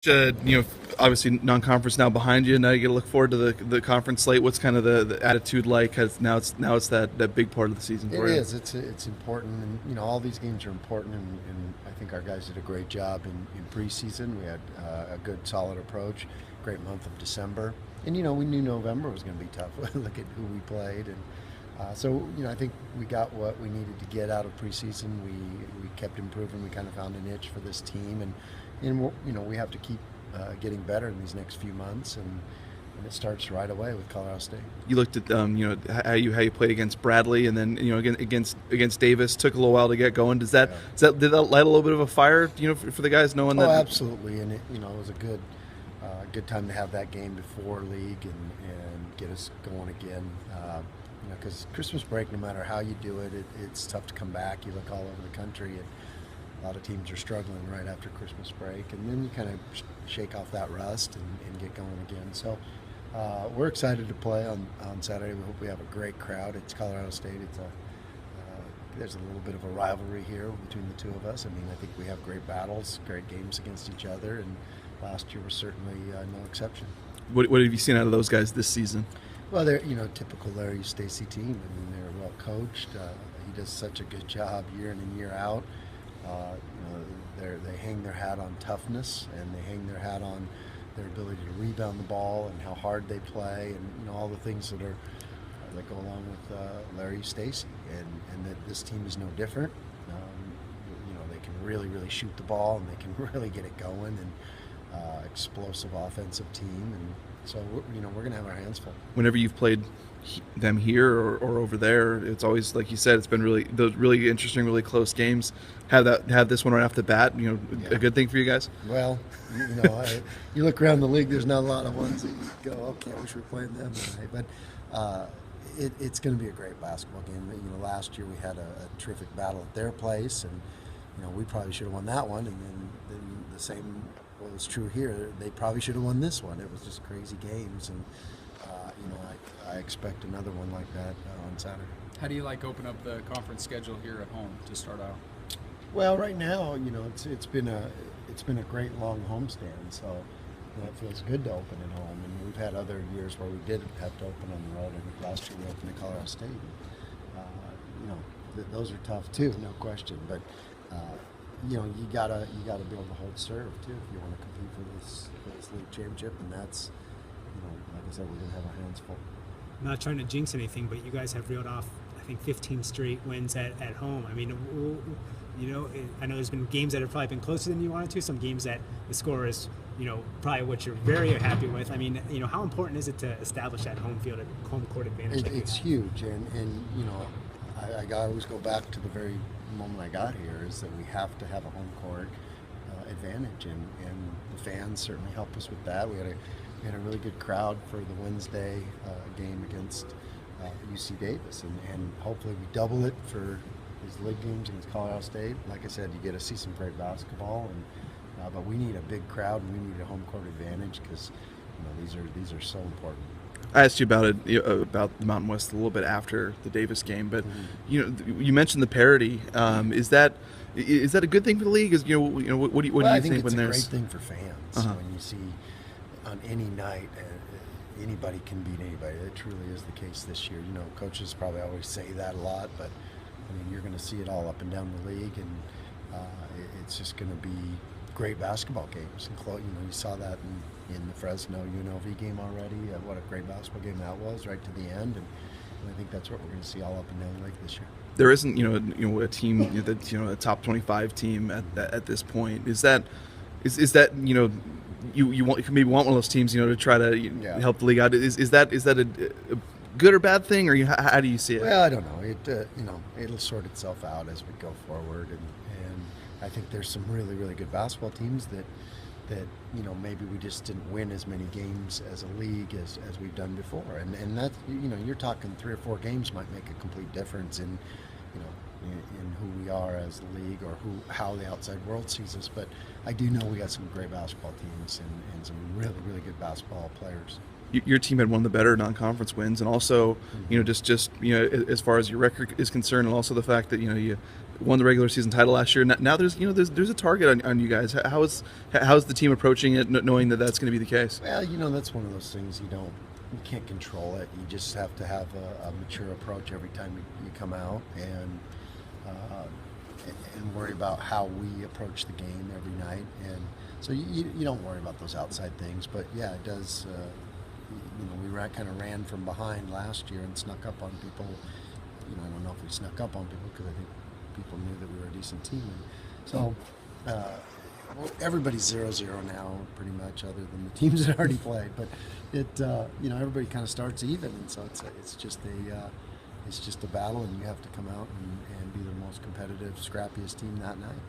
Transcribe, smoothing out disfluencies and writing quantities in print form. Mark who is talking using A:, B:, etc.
A: Obviously non-conference now behind you. Now you got to look forward to the conference slate. What's kind of the attitude like? Cause now it's that big part of the season
B: It
A: for you.
B: is. It's important, and all these games are important. And I think our guys did a great job in preseason. We had a good, solid approach. Great month of December, and we knew November was going to be tough. Look at who we played, and so I think we got what we needed to get out of preseason. We kept improving. We kind of found a niche for this team, and we have to keep getting better in these next few months, and it starts right away with Colorado State.
A: You looked at how you played against Bradley, and then against Davis. Took a little while to get going.
B: Yeah.
A: Did that light a little bit of a fire for the guys knowing
B: Oh,
A: that?
B: absolutely, and it was a good time to have that game before league and get us going again. Because Christmas break, no matter how you do it, it's tough to come back. You look all over the country, and a lot of teams are struggling right after Christmas break, and then you kind of shake off that rust and get going again. So we're excited to play on Saturday. We hope we have a great crowd. It's Colorado State. There's a little bit of a rivalry here between the two of us. I mean, I think we have great battles, great games against each other, and last year was certainly no exception.
A: What have you seen out of those guys this season?
B: Well, they're typical Larry Stacy team. I mean, they're well coached. He does such a good job year in and year out. They hang their hat on toughness, and they hang their hat on their ability to rebound the ball and how hard they play, and all the things that go along with Larry Stacy, and that this team is no different. They can really, really shoot the ball, and they can really get it going, and explosive offensive team, and so we're going to have our hands full.
A: Whenever you've played them here or over there, it's always, like you said, it's been those really interesting, really close games. Have this one right off the bat,
B: Yeah.
A: a good thing for you guys.
B: Well, you look around the league, there's not a lot of ones that you go, okay, I wish we were playing them tonight. But it's going to be a great basketball game. Last year we had a terrific battle at their place, and we probably should have won that one. And then the same was true here. They probably should have won this one. It was just crazy games, and I expect another one like that on Saturday.
C: How do you open up the conference schedule here at home to start out?
B: Well, right now, it's been a great long homestand, so it feels good to open at home. And we've had other years where we did have to open on the road. I think last year we opened at Colorado State. Those are tough too, no question. But you gotta be able to hold serve too if you want to compete for this league championship. And that's like I said, we're gonna have our hands full.
D: I'm not trying to jinx anything, but you guys have reeled off, I think, 15 straight wins at home. I mean, I know there's been games that have probably been closer than you wanted to. Some games that the score is, probably what you're very happy with. I mean, how important is it to establish that home court advantage?
B: It's huge, and I always go back to the very moment I got here, is that we have to have a home court advantage, and the fans certainly help us with that. We had a really good crowd for the Wednesday game against UC Davis, and hopefully we double it for these league games against Colorado State. Like I said, you get to see some great basketball, and but we need a big crowd, and we need a home court advantage, because these are so important.
A: I asked you about it about the Mountain West a little bit after the Davis game, but you mentioned the parity. Is that a good thing for the league? What do you
B: I
A: think
B: it's
A: when
B: a
A: there's
B: great thing for fans when you see on any night anybody can beat anybody. It truly is the case this year. Coaches probably always say that a lot, but I mean, you're going to see it all up and down the league, and it's just going to be great basketball games. And you saw that in the Fresno UNLV game already. What a great basketball game that was, right to the end. And I think that's what we're going to see all up and down the league this year.
A: there isn't a team that's a top 25 team at this point? Is that you maybe want one of those teams to try to help the league out? Is that a good or bad thing, or how do you see it?
B: Well, I don't know. It'll sort itself out as we go forward, and I think there's some really, really good basketball teams that maybe we just didn't win as many games as a league as we've done before, and that you're talking 3 or 4 games might make a complete difference in who we are as a league, or how the outside world sees us. But I do know we got some great basketball teams and some really, really good basketball players.
A: your team had one of the better non-conference wins, and also just as far as your record is concerned, and also the fact that you won the regular season title last year. Now there's there's a target on you guys. How's the team approaching it, knowing that that's going to be the case?
B: Well, that's one of those things you can't control it. You just have to have a mature approach every time you come out, and worry about how we approach the game every night. And so you don't worry about those outside things. But yeah, it does. We kind of ran from behind last year and snuck up on people. I don't know if we snuck up on people because I think people knew that we were a decent team. And so everybody's 0-0 now, pretty much, other than the teams that already played. But everybody kind of starts even, and so it's just a battle, and you have to come out and be the most competitive, scrappiest team that night.